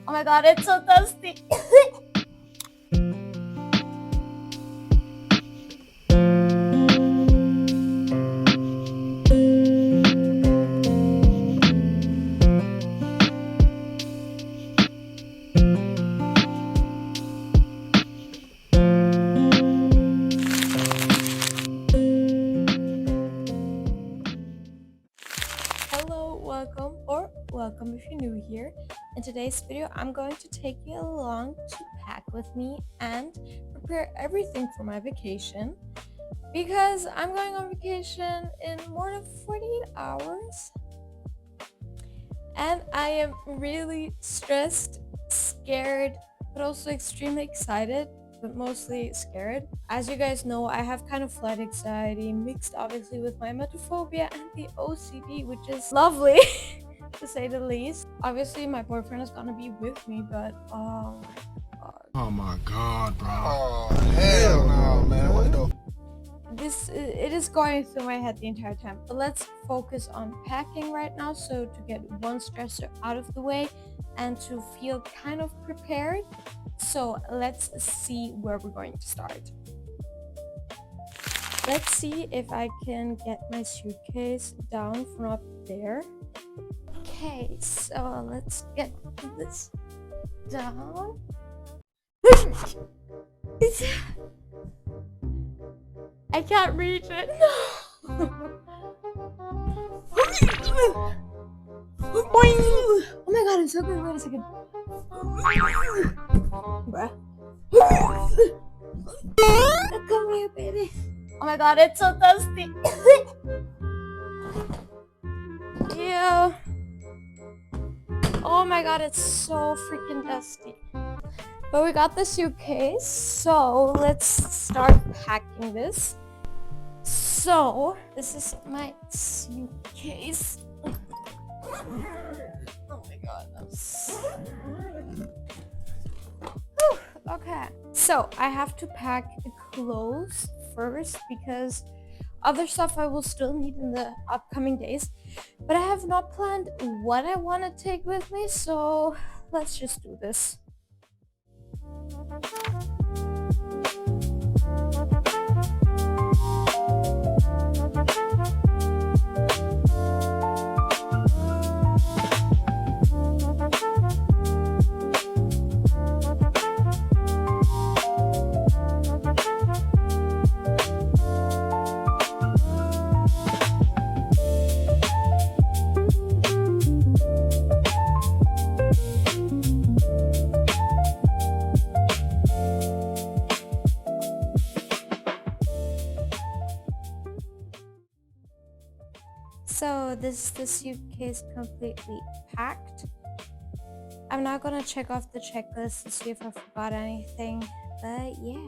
Oh my god, it's so dusty. Hello, welcome if you're new here. In today's video, I'm going to take you along to pack with me and prepare everything for my vacation, because I'm going on vacation in more than 48 hours and I am really stressed, scared, but also extremely excited, but mostly scared. As you guys know, I have kind of flight anxiety mixed obviously with my emetophobia and the OCD, which is lovely to say the least. Obviously my boyfriend is gonna be with me, but Oh my god, bro. Oh, hell no, man. What the? it is going through my head the entire time. But let's focus on packing right now, so to get one stressor out of the way and to feel kind of prepared. So let's see where we're going to start. Let's see if I can get my suitcase down from up there. Okay, so let's get this down. I can't reach it. No. Oh my god, I'm so good. Wait a second. Bruh. Come here, baby. Oh my god, it's so dusty. Ew. Oh my god, it's so freaking dusty. But we got the suitcase, so let's start packing this. So, this is my suitcase. Oh my god. Okay. So, I have to pack clothes first because other stuff I will still need in the upcoming days. But I have not planned what I want to take with me, so let's just do this. So this is the suitcase completely packed. I'm not gonna check off the checklist to see if I forgot anything, but yeah.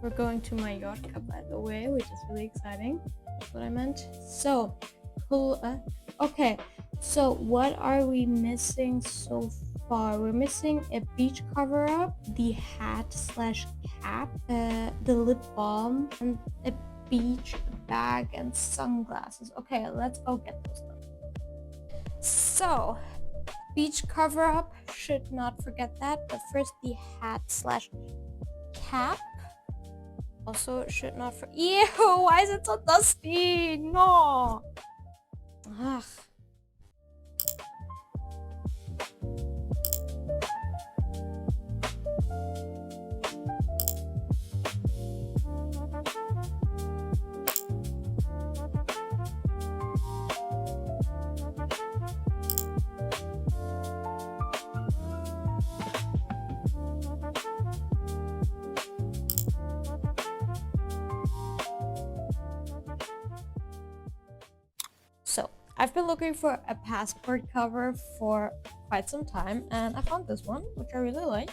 We're going to Mallorca, by the way, which is really exciting. That's what I meant. So, cool. Okay, so what are we missing so far? We're missing a beach cover-up, the hat/cap, the lip balm, and a beach bag and sunglasses. Okay, let's go get those done. So, beach cover-up, should not forget that. But first, the hat/cap. Also, should not for. Ew! Why is it so dusty? No. Ugh. So, I've been looking for a passport cover for quite some time, and I found this one, which I really like.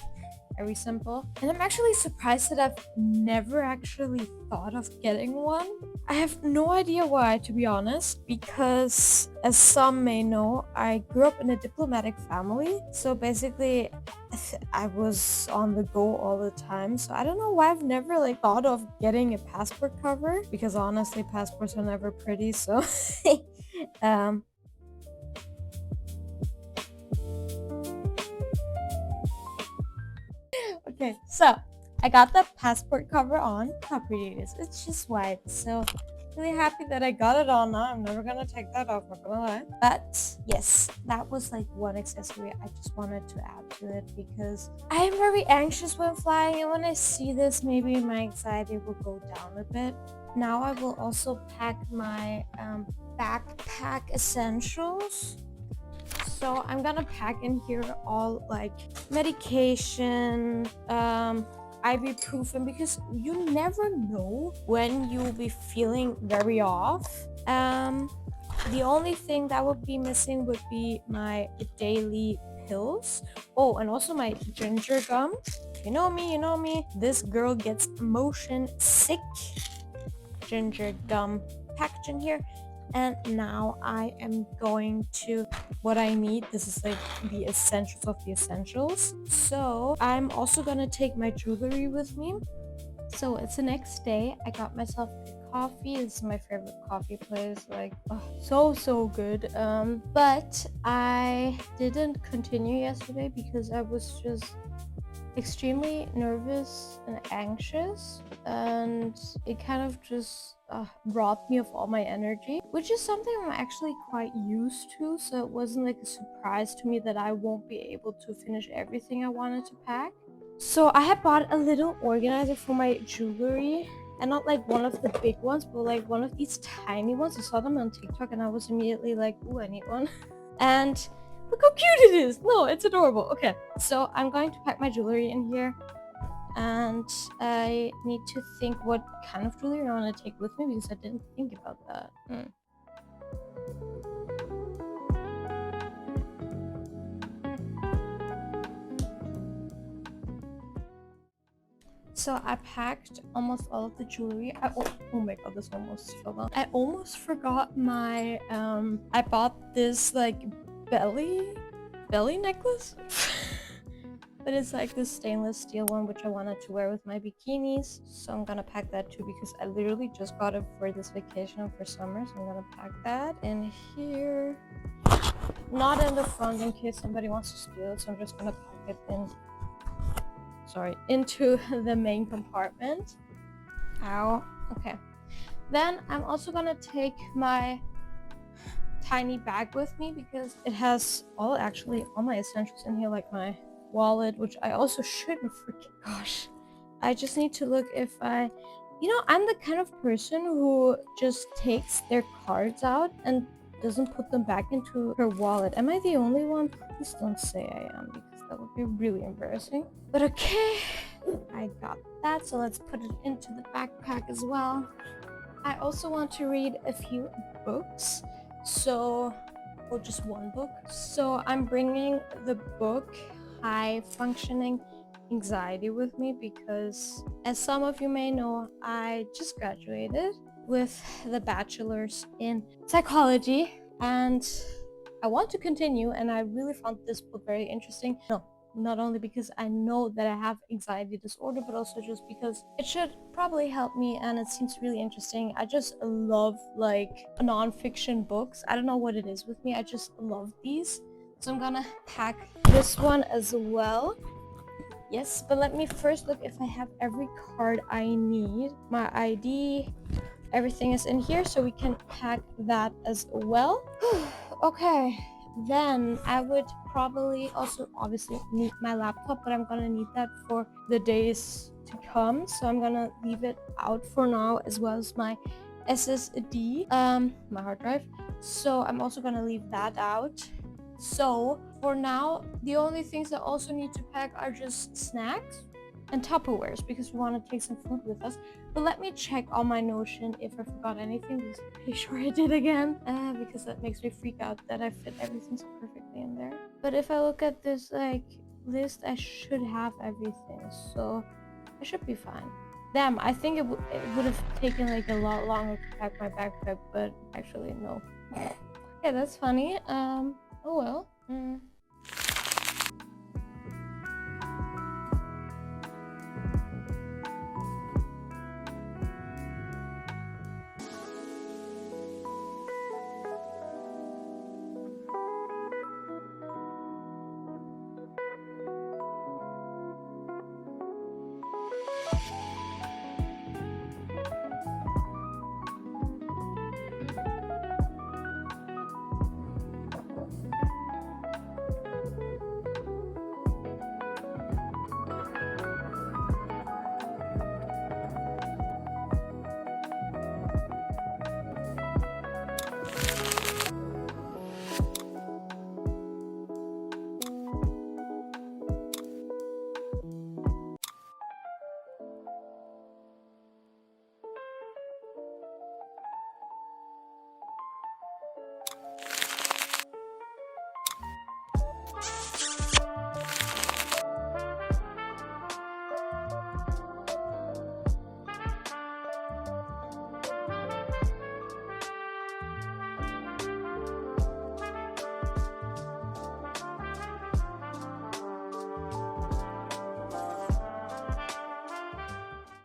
Very simple. And I'm actually surprised that I've never actually thought of getting one. I have no idea why, to be honest, because as some may know, I grew up in a diplomatic family. So basically, I was on the go all the time. So I don't know why I've never thought of getting a passport cover, because honestly, passports are never pretty. So Okay, so I got the passport cover on. How pretty it is. It's just white, so really happy that I got it on now. I'm never gonna take that off, not gonna lie. But yes, that was like one accessory I just wanted to add to it because I am very anxious when flying, and when I see this, maybe my anxiety will go down a bit. Now I will also pack my backpack essentials. So I'm gonna pack in here all like medication, ibuprofen, because you never know when you'll be feeling very off. The only thing that would be missing would be my daily pills. Oh, and also my ginger gum. You know me, you know me. This girl gets motion sick. Ginger gum package in here. And now I am going to what I need. This is like the essentials of the essentials. So I'm also gonna take my jewelry with me. So it's the next day. I got myself a coffee. This is my favorite coffee place. Like, oh, so good. But I didn't continue yesterday because I was just extremely nervous and anxious, and it kind of just robbed me of all my energy, which is something I'm actually quite used to, so it wasn't like a surprise to me that I won't be able to finish everything I wanted to pack. So I had bought a little organizer for my jewelry, and not like one of the big ones, but like one of these tiny ones. I saw them on TikTok and I was immediately like, ooh, I need one. And look how cute it is. No, it's adorable. Okay, so I'm going to pack my jewelry in here, and I need to think what kind of jewelry I want to take with me because I didn't think about that. So I packed almost all of the jewelry. Oh my god, this almost fell out. I almost forgot my I bought this like belly necklace. But it's like this stainless steel one, which I wanted to wear with my bikinis. So I'm gonna pack that too because I literally just got it for this vacation for summer. So I'm gonna pack that in here. Not in the front in case somebody wants to steal it. So I'm just gonna pack it into the main compartment. Ow. Okay. Then I'm also gonna take my tiny bag with me because it has all my essentials in here, like my wallet, which I also shouldn't forget. Gosh, I just need to look if I'm the kind of person who just takes their cards out and doesn't put them back into her wallet. Am I the only one? Please don't say I am, because that would be really embarrassing. But okay, I got that, so let's put it into the backpack as well. I also want to read a few books, or just one book. So I'm bringing the book High Functioning Anxiety with me because, as some of you may know, I just graduated with the bachelor's in psychology, and I want to continue, and I really found this book very interesting. No, not only because I know that I have anxiety disorder, but also just because it should probably help me, and it seems really interesting. I just love like non-fiction books. I don't know what it is with me. I just love these. So I'm gonna pack this one as well. Yes, but let me first look if I have every card I need. My ID, everything is in here, so we can pack that as well. Okay, then I would probably also obviously need my laptop, but I'm gonna need that for the days to come, so I'm gonna leave it out for now, as well as my SSD, my hard drive. So I'm also gonna leave that out. So for now, the only things I also need to pack are just snacks and Tupperwares because we want to take some food with us. But let me check on my Notion if I forgot anything, because I'm pretty sure I did again, because that makes me freak out that I fit everything so perfectly in there. But if I look at this like list, I should have everything, so I should be fine. Damn, I think it would have taken like a lot longer to pack my backpack, but actually no. Yeah, that's funny. Oh well.